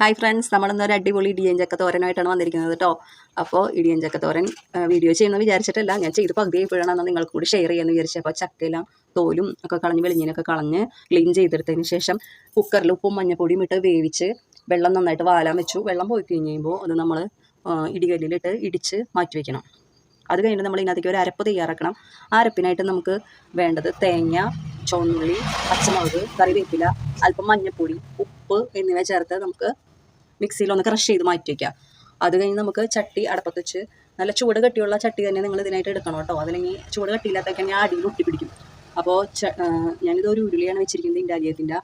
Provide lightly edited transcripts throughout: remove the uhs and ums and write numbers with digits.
Hi friends, നമ്മളിന്നൊരു അടിപൊളി ഇടിയൻ ചക്ക തോരനായിട്ടാണ് വന്നിരിക്കുന്നത് കേട്ടോ. അപ്പോൾ ഇടിയൻ ചക്ക തോരൻ വീഡിയോ ചെയ്യുന്നത് വിചാരിച്ചിട്ടല്ല, ഞാൻ ചെയ്ത് പകുതിയായപ്പോഴാണ് നിങ്ങൾക്ക് കൂടി ഷെയർ ചെയ്യാമെന്ന് വിചാരിച്ചത്. അപ്പോൾ ചക്കയെല്ലാം തോലും ഒക്കെ കളഞ്ഞ് വെളിഞ്ഞിനൊക്കെ കളഞ്ഞ് ക്ലീൻ ചെയ്തെടുത്തതിന് ശേഷം കുക്കറിൽ ഉപ്പും മഞ്ഞപ്പൊടിയും ഇട്ട് വേവിച്ച് വെള്ളം നന്നായിട്ട് വാലാൻ വെച്ചു. വെള്ളം പോയി കഴിയുമ്പോൾ അത് നമ്മൾ ഇടികല്ലിലിട്ട് ഇടിച്ച് മാറ്റി വയ്ക്കണം. അത് കഴിഞ്ഞിട്ട് നമ്മൾ ഇതിനകത്തേക്ക് ഒരു അരപ്പ് തയ്യാറാക്കണം. ആ അരപ്പിനായിട്ട് നമുക്ക് വേണ്ടത് തേങ്ങ, ചുവന്നുള്ളി, പച്ചമുളക്, കറിവേപ്പില, അല്പം മഞ്ഞൾപ്പൊടി, ഉപ്പ് എന്നിവ ചേർത്ത് നമുക്ക് മിക്സിയിലൊന്ന് ക്രഷ് ചെയ്ത് മാറ്റി വയ്ക്കാം. അത് കഴിഞ്ഞ് നമുക്ക് ചട്ടി അടപ്പത്ത് വെച്ച് നല്ല ചൂട് കട്ടിയുള്ള ചട്ടി തന്നെ നിങ്ങൾ ഇതിനായിട്ട് എടുക്കണം കേട്ടോ. അതില്ലെങ്കിൽ ചൂട് കട്ടിയില്ലാത്തൊക്കെ ഞാൻ അടിയിൽ ഒട്ടിപ്പിടിക്കും. അപ്പോൾ ഞാനിതൊരു ഉരുളിയാണ് വെച്ചിരിക്കുന്നത്, ഇൻഡാലിയത്തിൻ്റെ.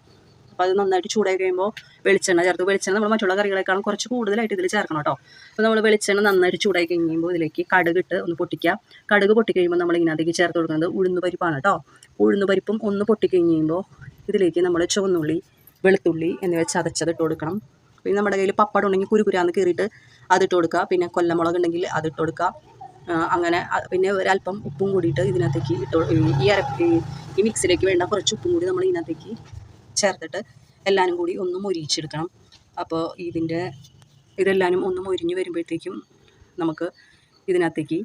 അപ്പോൾ അത് നന്നായിട്ട് ചൂടായി കഴിയുമ്പോൾ വെളിച്ചെണ്ണ ചേർത്ത്, വെളിച്ചെണ്ണ നമ്മൾ മറ്റുള്ള കറികളെക്കാളും കുറച്ച് കൂടുതലായിട്ട് ഇതിൽ ചേർക്കണം കേട്ടോ. അപ്പോൾ നമ്മൾ വെളിച്ചെണ്ണ നന്നായിട്ട് ചൂടായി കഴിയുമ്പോൾ ഇതിലേക്ക് കടുകിട്ട് ഒന്ന് പൊട്ടിക്കുക. കടുക് പൊട്ടിക്കഴിയുമ്പോൾ നമ്മൾ ഇതിനകത്തേക്ക് ചേർത്ത് കൊടുക്കുന്നത് ഉഴുന്നുപരിപ്പാണ് കേട്ടോ. ഉഴുന്നുപരിപ്പും ഒന്ന് പൊട്ടിക്കഴിയുമ്പോൾ ഇതിലേക്ക് നമ്മൾ ചുവന്നുള്ളി, വെളുത്തുള്ളി എന്നിവ ചതച്ചതിട്ട് കൊടുക്കണം. പിന്നെ നമ്മുടെ കയ്യിൽ പപ്പടം ഉണ്ടെങ്കിൽ കുരുകുരാന്ന് കീറിയിട്ട് അതിട്ട് കൊടുക്കുക. പിന്നെ കൊല്ലമുളക് ഉണ്ടെങ്കിൽ അതിട്ട് കൊടുക്കുക. അങ്ങനെ പിന്നെ ഒരല്പം ഉപ്പും കൂടിയിട്ട് ഇതിനകത്തേക്ക് ഈ മിക്സിലേക്ക് വേണ്ട കുറച്ച് ഉപ്പും കൂടി നമ്മൾ ഇതിനകത്തേക്ക് ചേർത്തിട്ട് എല്ലാവരും കൂടി ഒന്ന് മൊരിയിച്ചെടുക്കണം. അപ്പോൾ ഇതെല്ലാവരും ഒന്ന് മൊരിഞ്ഞ് വരുമ്പോഴത്തേക്കും നമുക്ക് ഇതിനകത്തേക്ക്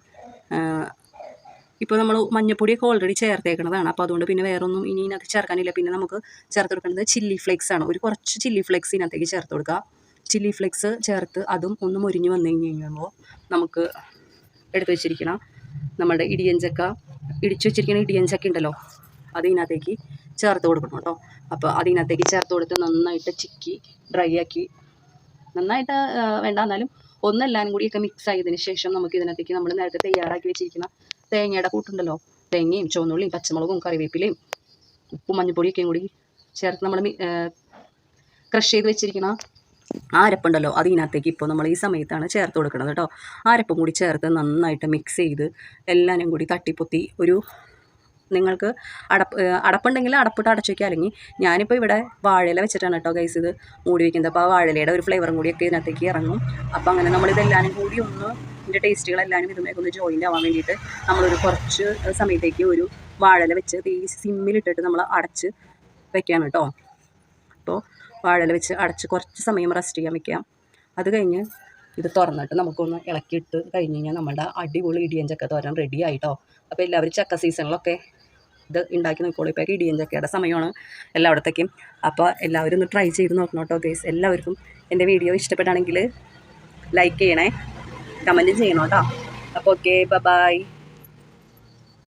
ഇപ്പോൾ നമ്മൾ മഞ്ഞപ്പൊടിയൊക്കെ ഓൾറെഡി ചേർത്തേക്കുന്നതാണ്. അപ്പോൾ അതുകൊണ്ട് പിന്നെ വേറെ ഒന്നും ഇനി ഇതിനകത്ത് ചേർക്കാനില്ല. പിന്നെ നമുക്ക് ചേർത്ത് കൊടുക്കേണ്ടത് ചില്ലി ഫ്ലേക്സ് ആണ്. കുറച്ച് ചില്ലി ഫ്ലേക്സ് ഇതിനകത്തേക്ക് ചേർത്ത് കൊടുക്കുക. ചില്ലി ഫ്ലേക്സ് ചേർത്ത് അതും ഒന്ന് മൊരിഞ്ഞ് വന്നു കഴിയുമ്പോൾ നമുക്ക് എടുത്ത് വെച്ചിരിക്കണം നമ്മുടെ ഇടിച്ചു വെച്ചിരിക്കുന്ന ഇടിയൻ ചക്ക ഉണ്ടല്ലോ, അത് ഇതിനകത്തേക്ക് ചേർത്ത് കൊടുക്കണം കേട്ടോ. അപ്പോൾ അതിനകത്തേക്ക് ചേർത്ത് കൊടുത്ത് നന്നായിട്ട് ചിക്കി ഡ്രൈ ആക്കി, നന്നായിട്ട് വേണ്ട എന്നാലും ഒന്നെല്ലാവരും കൂടിയൊക്കെ മിക്സ് ആയതിനു ശേഷം നമുക്ക് ഇതിനകത്തേക്ക് നമ്മൾ നേരത്തെ തയ്യാറാക്കി വെച്ചിരിക്കുന്ന തേങ്ങയുടെ കൂട്ടുണ്ടല്ലോ, തേങ്ങയും ചുവന്നുള്ളിയും പച്ചമുളകും കറിവേപ്പിലയും ഉപ്പും മഞ്ഞൾപ്പൊടിയൊക്കെയും കൂടി ചേർത്ത് നമ്മൾ ക്രഷ് ചെയ്ത് വെച്ചിരിക്കുന്ന ആ അരപ്പുണ്ടല്ലോ, അത് ഇതിനകത്തേക്ക് ഇപ്പോൾ നമ്മൾ ഈ സമയത്താണ് ചേർത്ത് കൊടുക്കുന്നത് കേട്ടോ. ആ അരപ്പും കൂടി ചേർത്ത് നന്നായിട്ട് മിക്സ് ചെയ്ത് എല്ലാവരും കൂടി തട്ടിപ്പൊത്തി നിങ്ങൾക്ക് അടപ്പുണ്ടെങ്കിൽ അടപ്പിട്ട് അടച്ചു വയ്ക്കുക. അല്ലെങ്കിൽ ഞാനിപ്പോൾ ഇവിടെ വാഴയില വെച്ചിട്ടാണ് കേട്ടോ ഗൈസ് ഇത് മൂടി വയ്ക്കുന്നത്. അപ്പോൾ ആ വാഴയിലയുടെ ഒരു ഫ്ലേവറും കൂടിയൊക്കെ ഇതിനകത്തേക്ക് ഇറങ്ങും. അപ്പോൾ അങ്ങനെ നമ്മളിതെല്ലാവരും കൂടി ഇതിൻ്റെ ടേസ്റ്റുകളെല്ലാവരും ഇതുമേക്ക് ഒന്ന് ജോയിൻ്റ് ആവാൻ വേണ്ടിയിട്ട് നമ്മളൊരു കുറച്ച് സമയത്തേക്ക് ഒരു വാഴയില വെച്ച് തീ സിമ്മിലിട്ടിട്ട് നമ്മൾ അടച്ച് വയ്ക്കുകയാണ് കേട്ടോ. അപ്പോൾ വാഴയില വെച്ച് അടച്ച് കുറച്ച് സമയം റെസ്റ്റ് ചെയ്യാൻ വയ്ക്കാം. അത് കഴിഞ്ഞ് ഇത് തുറന്നിട്ട് നമുക്കൊന്ന് ഇളക്കിയിട്ട് കഴിഞ്ഞ് കഴിഞ്ഞാൽ നമ്മുടെ അടിപൊളി ഇടിയൻ ചക്ക തോരൻ റെഡി ആയിട്ടോ. അപ്പോൾ എല്ലാവരും ചക്ക സീസണിലൊക്കെ ഇത് ഉണ്ടാക്കി നോക്കിക്കോളൂ. ഇപ്പോൾ ഇടിയൻ ചക്കയുടെ സമയമാണ് എല്ലായിടത്തേക്കും. അപ്പോൾ എല്ലാവരും ഒന്ന് ട്രൈ ചെയ്ത് നോക്കണം കേട്ടോ ഗൈസ്. എല്ലാവർക്കും എൻ്റെ വീഡിയോ ഇഷ്ടപ്പെട്ടാണെങ്കിൽ ലൈക്ക് ചെയ്യണേ, കമൻറ്റ് ചെയ്യണം കേട്ടോ. അപ്പോൾ ഓക്കെ, ബൈ.